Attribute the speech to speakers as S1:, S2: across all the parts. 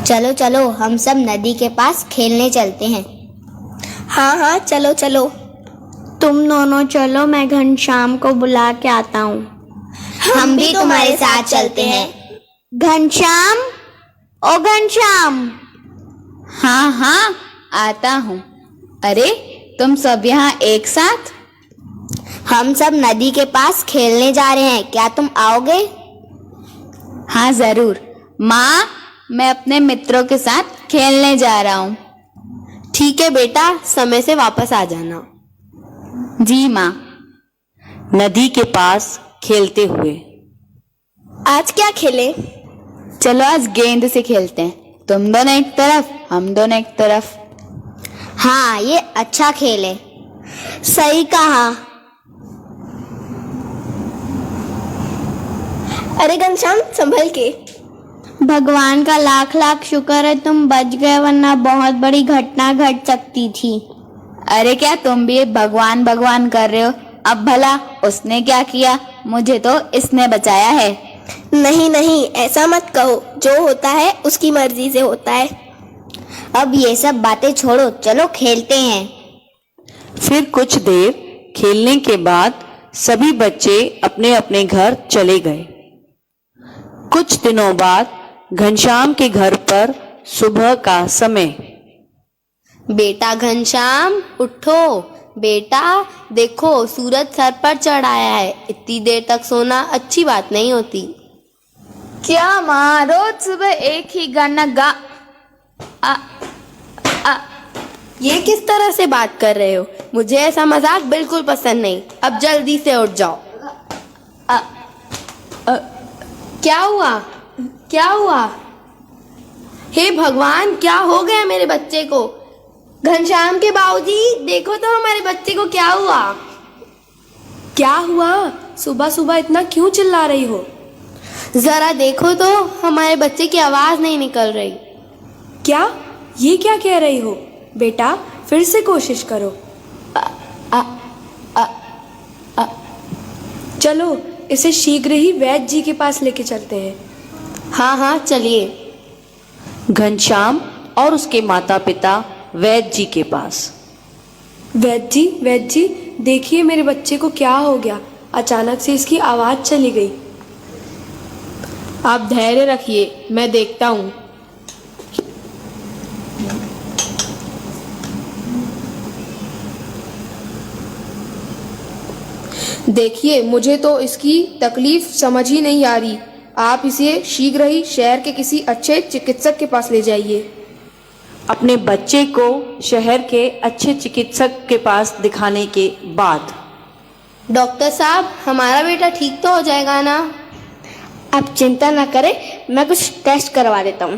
S1: चलो चलो हम सब नदी के पास खेलने चलते हैं।
S2: हाँ हाँ चलो चलो।
S3: तुम दोनों चलो, मैं घनश्याम को बुला के आता हूँ।
S1: हम भी तुम्हारे साथ चलते हैं।
S3: घनश्याम, ओ घनश्याम।
S4: हाँ हाँ आता हूँ। अरे तुम सब यहाँ एक साथ?
S1: हम सब नदी के पास खेलने जा रहे हैं, क्या तुम आओगे?
S4: हाँ जरूर माँ, मैं अपने मित्रों के साथ खेलने जा रहा हूँ।
S2: ठीक है बेटा, समय से वापस आ जाना।
S4: जी माँ।
S5: नदी के पास खेलते हुए।
S2: आज क्या खेलें?
S4: चलो आज गेंद से खेलते हैं। तुम दोनों एक तरफ, हम दोनों एक तरफ।
S1: हाँ ये अच्छा खेल है।
S2: सही कहा। अरे घनश्याम संभल के।
S3: भगवान का लाख लाख शुक्र है तुम बच गए, वरना बहुत बड़ी घटना घट सकती थी।
S4: अरे क्या तुम भी भगवान भगवान कर रहे हो? अब भला उसने क्या किया, मुझे तो इसने बचाया है।
S2: नहीं नहीं, ऐसा मत कहो। जो होता है उसकी मर्जी से होता है।
S1: अब ये सब बातें छोड़ो, चलो खेलते हैं।
S5: फिर कुछ देर खेलने के बाद सभी बच्चे अपने अपने घर चले गए। कुछ दिनों बाद घनश्याम के घर पर सुबह का समय।
S2: बेटा घनश्याम उठो। बेटा देखो, सूरज सर पर चढ़ आया है। इतनी देर तक सोना अच्छी बात नहीं होती।
S4: क्या माँ, रोज सुबह एक ही गाना गा।
S2: ये किस तरह से बात कर रहे हो? मुझे ऐसा मजाक बिल्कुल पसंद नहीं। अब जल्दी से उठ जाओ। क्या हुआ? क्या हुआ? हे भगवान, क्या हो गया मेरे बच्चे को? घनश्याम के बाबूजी, देखो तो हमारे बच्चे को क्या हुआ?
S6: क्या हुआ? सुबह सुबह इतना क्यों चिल्ला रही हो?
S2: जरा देखो तो, हमारे बच्चे की आवाज नहीं निकल रही।
S6: क्या? ये क्या कह रही हो? बेटा फिर से कोशिश करो। चलो इसे शीघ्र ही वैद्य जी के पास लेके चलते हैं।
S2: हाँ हाँ चलिए।
S5: घनश्याम और उसके माता पिता वैद्य जी के पास।
S6: वैद्य जी देखिए, मेरे बच्चे को क्या हो गया? अचानक से इसकी आवाज चली गई।
S2: आप धैर्य रखिए, मैं देखता हूँ। देखिए, मुझे तो इसकी तकलीफ समझ ही नहीं आ रही। आप इसे शीघ्र ही शहर के किसी अच्छे चिकित्सक के पास ले जाइए।
S5: अपने बच्चे को शहर के अच्छे चिकित्सक के पास दिखाने के बाद।
S2: डॉक्टर साहब, हमारा बेटा ठीक तो हो जाएगा ना?
S3: आप चिंता ना करें, मैं कुछ टेस्ट करवा देता हूँ।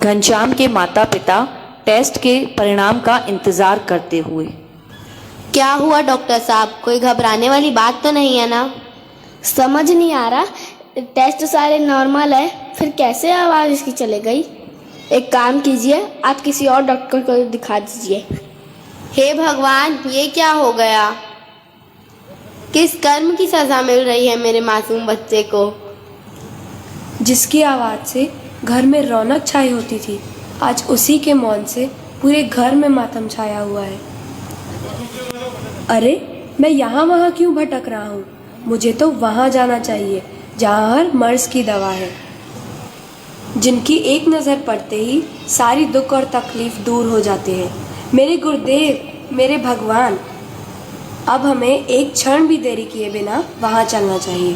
S5: घनश्याम के माता पिता टेस्ट के परिणाम का इंतजार करते हुए।
S2: क्या हुआ डॉक्टर साहब? कोई घबराने वाली बात तो नहीं है ना?
S3: समझ नहीं आ रहा, टेस्ट सारे नॉर्मल है, फिर कैसे आवाज़ इसकी चले गई? एक काम कीजिए, आप किसी और डॉक्टर को दिखा दीजिए।
S2: हे भगवान, ये क्या हो गया? किस कर्म की सजा मिल रही है मेरे मासूम बच्चे को?
S6: जिसकी आवाज से घर में रौनक छाई होती थी, आज उसी के मौन से पूरे घर में मातम छाया हुआ है। अरे मैं यहाँ वहाँ क्यों भटक रहा हूँ? मुझे तो वहाँ जाना चाहिए जहाँ हर मर्ज की दवा है, जिनकी एक नज़र पड़ते ही सारी दुख और तकलीफ दूर हो जाते हैं। मेरे गुरुदेव, मेरे भगवान, अब हमें एक क्षण भी देरी किए बिना वहाँ चलना चाहिए।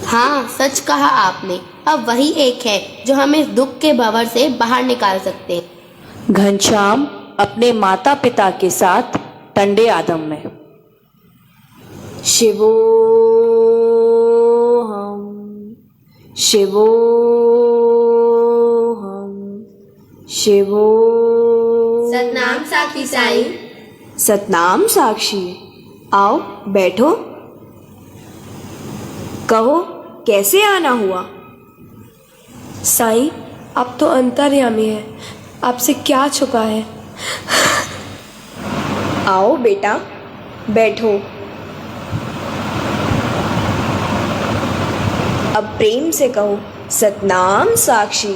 S2: हाँ सच कहा आपने। अब वही एक है जो हमें इस दुख के भंवर से बाहर निकाल सकते हैं।
S5: घनश्याम अपने माता पिता के साथ टंडे आदम में।
S6: शिवोहम शिवोहम शिवो।
S2: सतनाम साखी साईं।
S6: सतनाम साक्षी, आओ बैठो। कहो कैसे आना हुआ? साईं, अब तो अंतर्यामी है, आपसे क्या छुपा है? आओ बेटा बैठो। अब प्रेम से कहो, सतनाम साक्षी।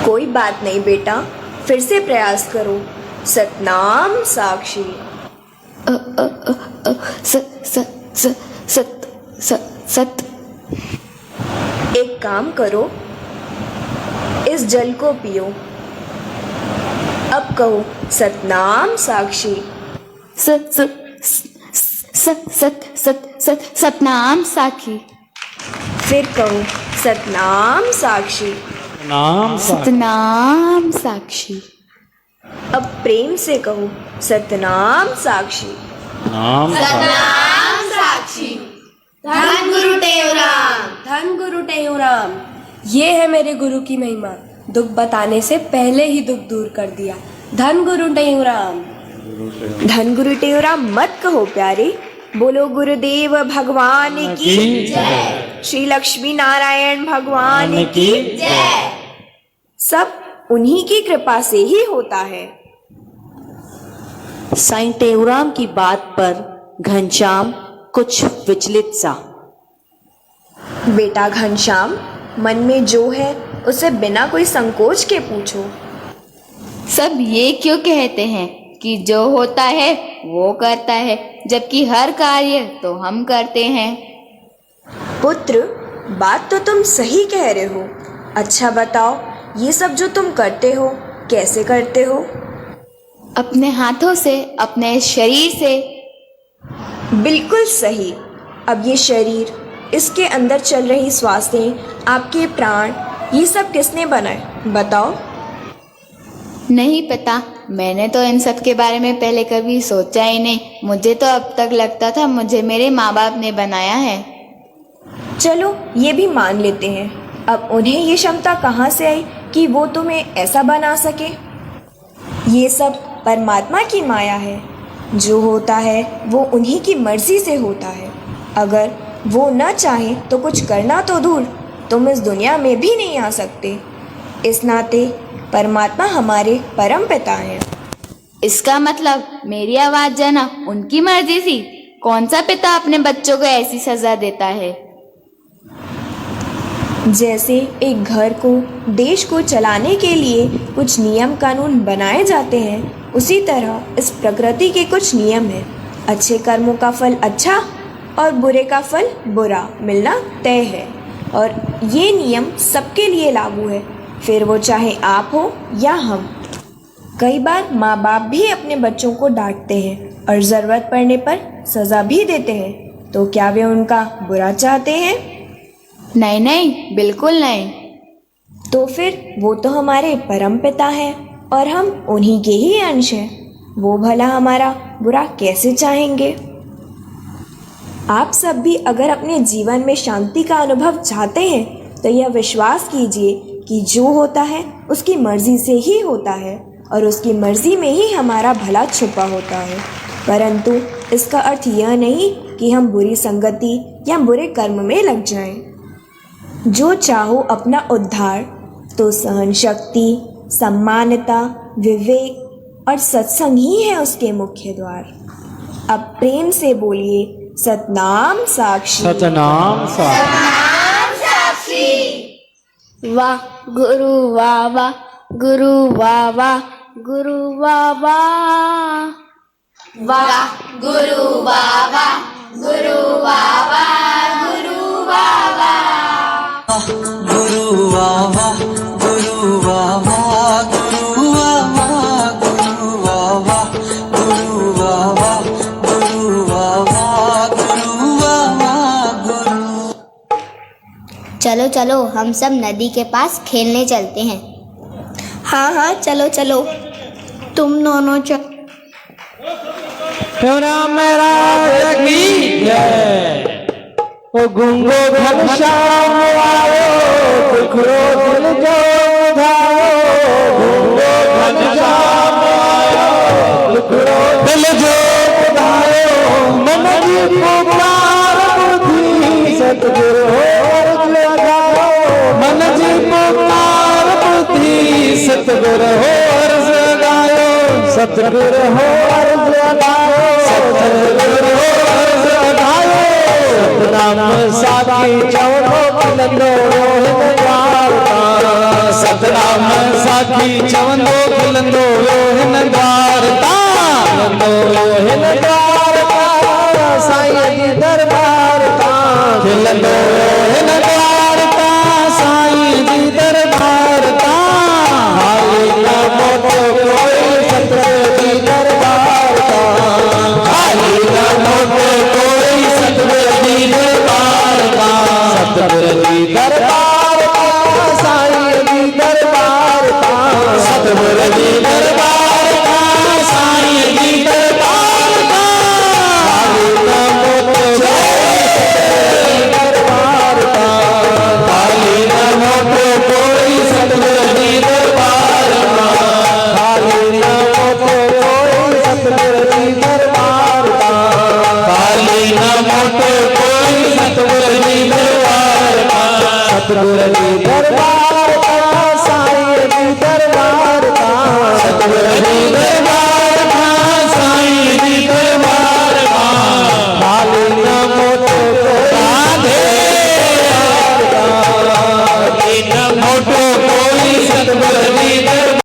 S7: कोई बात नहीं बेटा, फिर से प्रयास करो। सतनाम साक्षी।
S3: सत।
S7: एक काम करो, इस जल को पियो। अब कहो सतनाम साक्षी।
S4: सतनाम साक्षी।
S7: फिर कहो सतनाम साक्षी।
S4: सतनाम साक्षी।
S7: अब प्रेम से कहो सतनाम साक्षी।
S2: सतनाम साक्षी। धन गुरु टेवराम।
S6: धन गुरु टेऊराम। ये है मेरे गुरु की महिमा, दुख बताने से पहले ही दुख दूर कर दिया। धन गुरु टेऊराम।
S7: धन गुरु टेऊराम मत कहो प्यारे, बोलो गुरुदेव भगवान की जय। श्री लक्ष्मी नारायण भगवान की जय। सब उन्हीं की कृपा से ही होता है।
S5: साईं टेऊराम की बात पर घनश्याम कुछ विचलित सा।
S7: बेटा घनश्याम, मन में जो है उसे बिना कोई संकोच के पूछो।
S4: सब ये क्यों कहते हैं कि जो होता है वो करता है, जबकि हर कार्य तो हम करते हैं।
S7: पुत्र, बात तो तुम सही कह रहे हो। अच्छा बताओ, ये सब जो तुम करते हो कैसे करते हो?
S4: अपने हाथों से, अपने शरीर से।
S7: बिल्कुल सही। अब ये शरीर, इसके अंदर चल रही श्वासें, आपके प्राण, ये सब किसने बनाए बताओ?
S4: नहीं पता, मैंने तो इन सब के बारे में पहले कभी सोचा ही नहीं। मुझे तो अब तक लगता था मुझे मेरे माँ बाप ने बनाया है।
S7: चलो ये भी मान लेते हैं। अब उन्हें ये क्षमता कहाँ से आई कि वो तुम्हें ऐसा बना सके? ये सब परमात्मा की माया है। जो होता है वो उन्हीं की मर्जी से होता है। अगर वो न चाहे तो कुछ करना तो दूर, तुम इस दुनिया में भी नहीं आ सकते। इस नाते परमात्मा हमारे परम पिता हैं।
S4: इसका मतलब मेरी आवाज जाना उनकी मर्जी थी? कौन सा पिता अपने बच्चों को ऐसी सजा देता है?
S7: जैसे एक घर को, देश को चलाने के लिए कुछ नियम कानून बनाए जाते हैं, उसी तरह इस प्रकृति के कुछ नियम हैं। अच्छे कर्मों का फल अच्छा और बुरे का फल बुरा मिलना तय है, और ये नियम सबके लिए लागू है, फिर वो चाहे आप हो या हम। कई बार माँ बाप भी अपने बच्चों को डांटते हैं और ज़रूरत पड़ने पर सज़ा भी देते हैं, तो क्या वे उनका बुरा चाहते हैं?
S4: नहीं नहीं, बिल्कुल नहीं।
S7: तो फिर वो तो हमारे परम पिता हैं और हम उन्हीं के ही अंश हैं। वो भला हमारा बुरा कैसे चाहेंगे? आप सब भी अगर अपने जीवन में शांति का अनुभव चाहते हैं तो यह विश्वास कीजिए कि जो होता है उसकी मर्जी से ही होता है, और उसकी मर्जी में ही हमारा भला छुपा होता है। परंतु इसका अर्थ यह नहीं कि हम बुरी संगति या बुरे कर्म में लग जाएं। जो चाहो अपना उद्धार, तो सहन शक्ति, सम्मानता, विवेक और सत्संग ही है उसके मुख्य द्वार। अब प्रेम से बोलिए सतनाम साक्षी।
S8: सतनाम साक्षी।
S3: वाह गुरु वाह वाह, गुरु वाह वाह, गुरु वाह वाह।
S2: वाह गुरु वाह वाह, गुरु वाह वाह, गुरु वाह वाह।
S9: गुरु वाह वाह, गुरु वाह वाह, गुरु वाह वाह, गुरु वाह वाह, गुरु वाह वाह, गुरु वाह वाह, गुरु वाह वाह, गुरु।
S1: चलो चलो, हम सब नदी के पास खेलने चलते हैं।
S3: हाँ हाँ, चलो चलो, तुम दोनों चलो।
S8: मेरा की जय। ओ गुंगो घनश्याम आयो, दुखरो दिल जो उधारो। गुंगो घनश्याम आयो, दुखरो दिल जो उधारो। मन जी पुकार बुद्धि सतगुरु हो लगाओ। मन जी पुकार बुद्धि सतगुरु हो लगाओ। सतगुरु हो लगाओ, सतगुरु हो लगाओ। सतनाम साखी चौनो नंदो रोहित द्वारका। सतनाम साखी चवंदो खिलंदो वियो हिन द्वार तां खिलंदो वियो हिन द्वार तां साईं जी दरबार तां खिलंदो वियो हिन द्वार तां साईं जी दरबार तां हाली न मोटो कोई सतगुर जी दरबार तां हाली न मोटो कोई सतगुर जी दरबार तां सतगुर जी दरबार तां साईं जी दरबार तां सतगुर जी दरबार तां साईं जी दरबार तां हाली न मोटो दरबार तां हाली न मोटो कोई सतगुर जी दरबार तां हाली न मोटो कोई सतगुर जी दरबार तां हाली न मोटो कोई सतगुर जी दरबार तां सतगुर जी दरबार तां साईं जी दरबार तां सतगुर जी दरबार